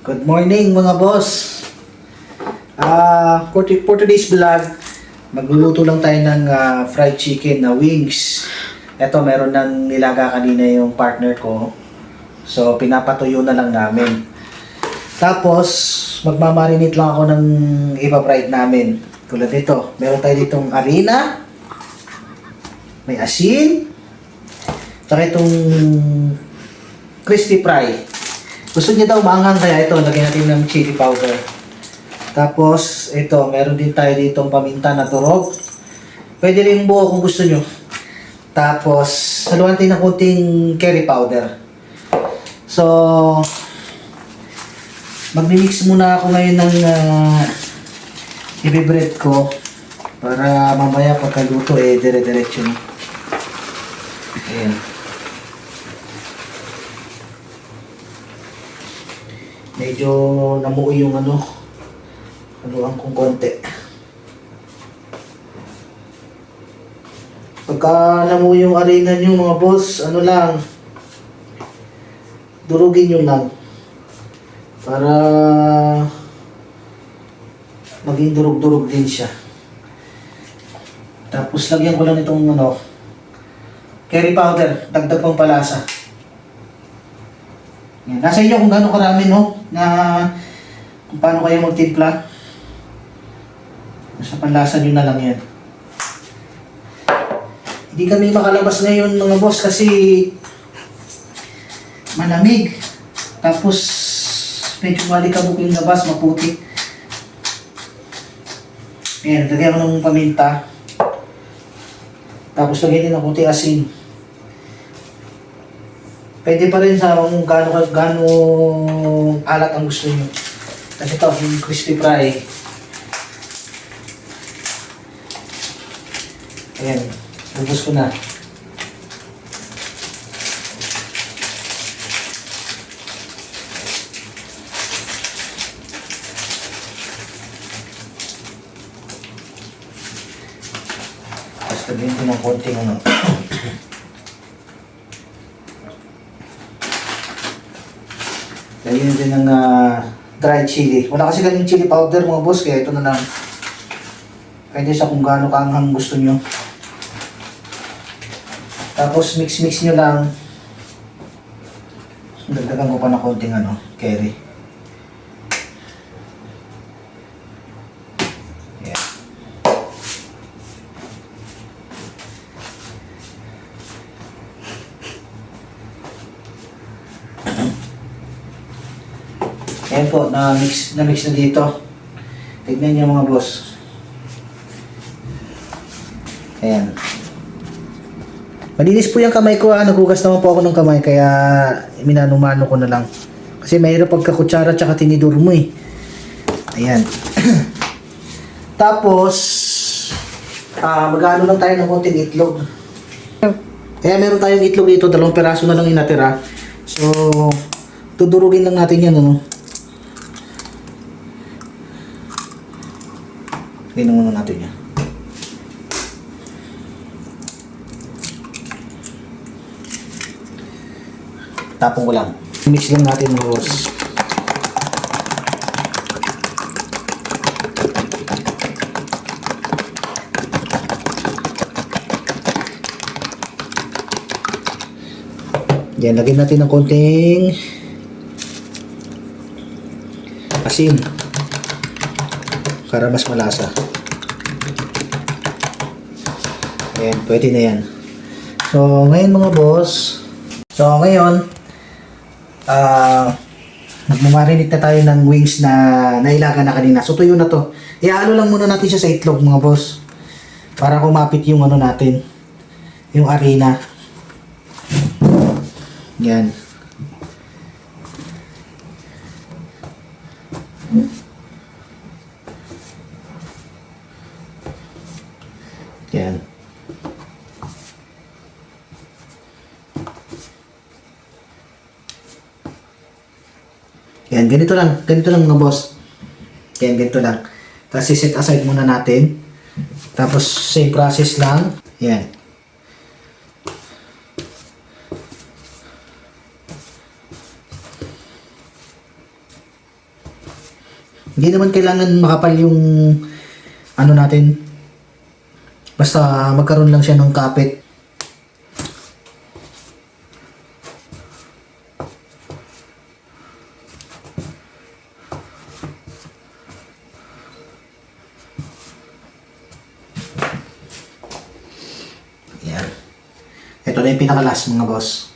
Good morning mga boss. For today's vlog, magluluto lang tayo ng fried chicken na wings. Ito, meron nang nilaga kanina yung partner ko. So, pinapatuyo na lang namin. Tapos, magmamarinate lang ako ng ipa-fried namin. Tulad nito, meron tayo ditong harina, may asin, tsaka itong crispy fry. Gusto niya daw maanghang, kaya ito, lagyan natin ng chili powder. Tapos, ito, meron din tayo ditong paminta na turog. Pwede rin buo kung gusto nyo. Tapos, haluan natin ng kunting curry powder. So, magmi-mix muna ako ngayon ng i-bread ko para mamaya pagkaluto dire-diretso na. Ayan. Medyo namuo yung haluan kong konti. Pagka namuo yung arena nyo mga boss, durugin nyo lang. Para maging durug-durug din siya. Tapos lagyan ko lang itong curry powder, dagdag pang palasa. Yan. Nasa inyo kung gaano karami na kung paano kayo magtimpla. Sa panlasa nyo na lang yan. Hindi kami makalabas ngayon mga boss kasi malamig. Tapos medyo malikabok yung labas, maputi. Ayan, lagyan ko ng paminta. Tapos lagyan din ng kunti asin. Pwede pa rin sa kung gaano alat ang gusto nyo. Kasi ito, yung crispy fry. Ayan, ubos ko na. Tapos lagyan ko ng konting lagyan din ng dried chili. Wala kasi kaming chili powder mga boss, kaya ito na lang. Pwede sa kung gaano kaanghang gusto nyo. Tapos mix-mix nyo lang. Dagdagan ko pa ng konting curry. Yeah. Ayan po, na-mix na dito. Tignan niyo mga boss. Ayan. Malinis po yung kamay ko, nagugas naman po ako ng kamay, kaya minano-mano ko na lang. Kasi mahirap pagka-kutsara tsaka tinidor mo eh. Ayan. Tapos, mag-ano lang tayo ng konting itlog. Kaya meron tayong itlog dito, 2 peraso na lang inatira. So, tudurugin lang natin yan, Tingnan muna natin yan. Tapong ko lang. Mix lang natin mga boss. Yan, lagyan natin ng konting asin para mas malasa. Ayan, pwede na yan. So, ngayon mga boss, magmamarinate na tayo ng wings na nailaga na kanina. So, tuyo na to. Ihalo lang muna natin siya sa itlog mga boss. Para kumapit yung natin. Yung harina. Yan. Yan. Yan, ganito lang mga boss. Yan, ganito lang. Tapos set aside muna natin. Tapos same process lang. Yan. Hindi naman kailangan makapal yung ano natin. Basta magkaroon lang siya ng kapit. Yan. Ito na yung pinakalas mga boss.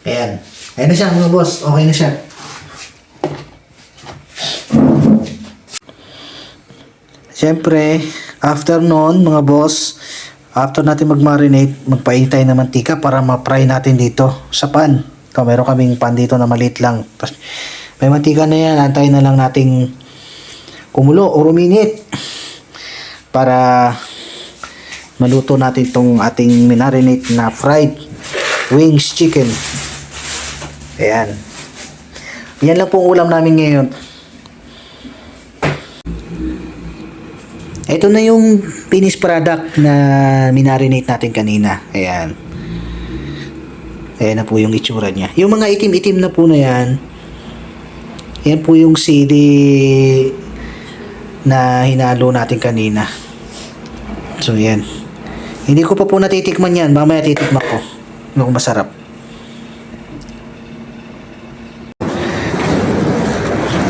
Ayan. Ayan na siya mga boss. Okay na siya. Siyempre, after noon mga boss, after natin mag-marinate, magpaintay ng mantika para ma-fry natin dito sa pan. Ito, meron kaming pan dito na maliit lang. Tapos, may mantika na yan. Antayin na lang nating kumulo o ruminit para maluto natin itong ating minarinate na fried wings chicken. Ayan. Yan lang pong ulam namin ngayon. Ito na yung finished product na minarinate natin kanina. Ayan. Ayan na po yung itsura niya. Yung mga itim-itim na po na yan, yan po yung sili na hinalo natin kanina. So, yan. Hindi ko pa po natitikman yan. Mamaya titikman ko. Kung masarap.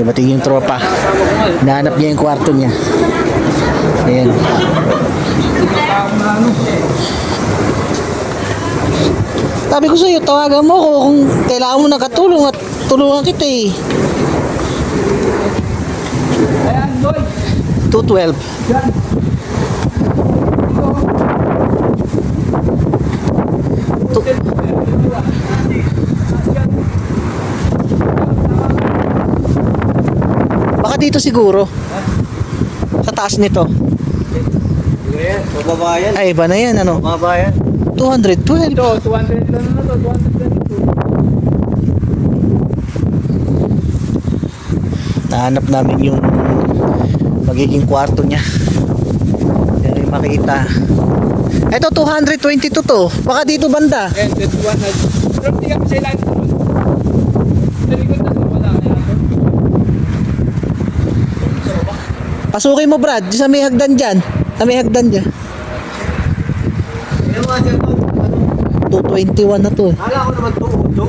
Dumating yung tropa. Nahanap niya yung kwarto niya. Ayan. Sabi ko sa'yo, tawagan mo ko kung kailangan mo ng katulong at tulungan kita eh. Ayan, boy. 212. Yan. Baka dito siguro. Sa taas nito. Ayan, bababa yan. Ay, iba na yan, ano? Bababa yan. 212. Ito, 200 lang na to, 222. Nahanap namin yung magiging kwarto niya. Yan yung makita. Ito, 222 to. Baka dito banda. Ayan, 21 na. Pero hindi kami sa ilan. Sa likod na to, wala kaya to. Pasukin mo, Brad. Sa may hagdan dyan. Sa may hagdan dyan. Ano nga siya to? 221 na to. Hala ko naman to, to.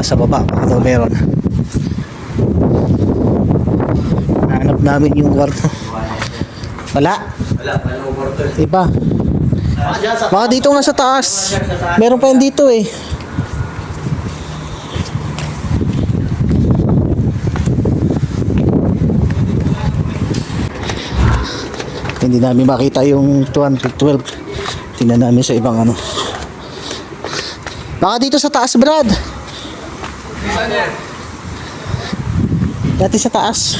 Sa baba, baka daw meron. Hanap namin yung kwarto. Wala. Wala, paano overto? Iba. Baka dito nga sa taas. Meron pa yan dito eh. Hindi namin makita yung 212. Tingnan namin sa ibang ano. Baka dito sa taas, Brad. Dati sa taas.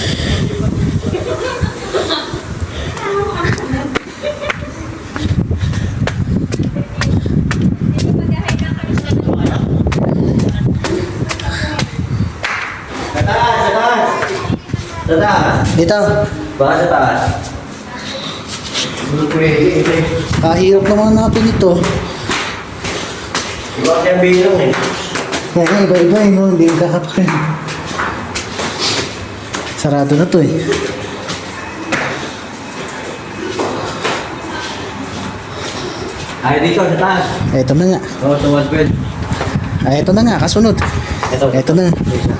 Sa taas. Dito. Baka sa taas. Hindi pwede, ito eh. Hirap naman natin ito. Iba kaya bilong eh. Kaya iba-iba eh, no? Hindi kakapain. Sarado na to eh. Ay, dito, sa taas. Eto na nga. Oo, sa 112. Ay, eto na nga, kasunod. Ito. Eto na. Kwarto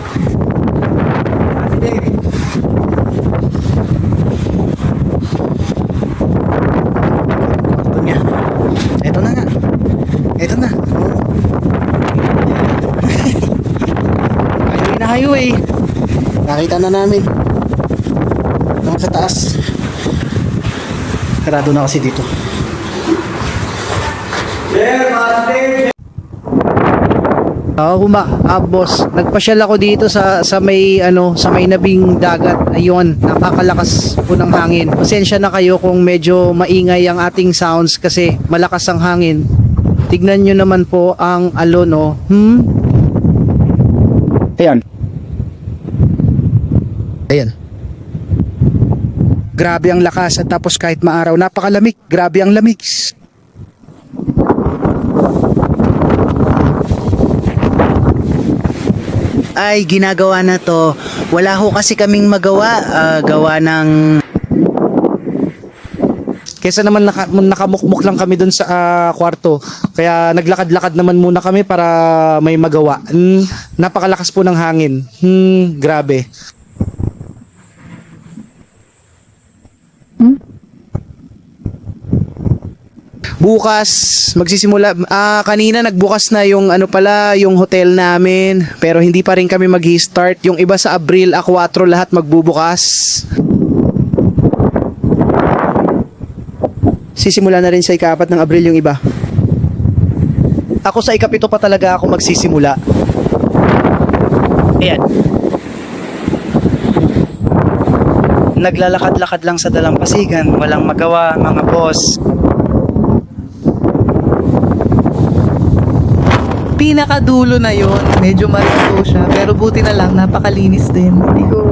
niya. Eto na nga. Eto na. Highway na highway. Nakita na namin. Doon sa taas. Sarado na kasi dito. Boss, nagpasyal ako dito sa may sa may nabing dagat. Ayun, napakalakas po ng hangin. Pasensya na kayo kung medyo maingay ang ating sounds kasi malakas ang hangin. Tignan nyo naman po ang alon, oh. Ayan. Ayan. Grabe ang lakas at tapos kahit maaraw, napakalamig. Grabe ang lamig. Ay, ginagawa na to. Wala ho kasi kaming magawa. Gawa ng... Kesa naman nakamukmuk lang kami dun sa kwarto. Kaya naglakad-lakad naman muna kami para may magawa. Napakalakas po ng hangin. Grabe. Bukas magsisimula, kanina nagbukas na yung yung hotel namin, pero hindi pa rin kami mag-start. Yung iba sa Abril, A4 lahat magbubukas. Sisimula na rin sa ika-4 ng Abril yung iba. Ako sa ika-7 pa talaga ako magsisimula. Ayan. Naglalakad-lakad lang sa dalampasigan, walang magawa mga boss. Pinakadulo na yon, medyo malito siya, pero buti na lang napakalinis din. Hindi ko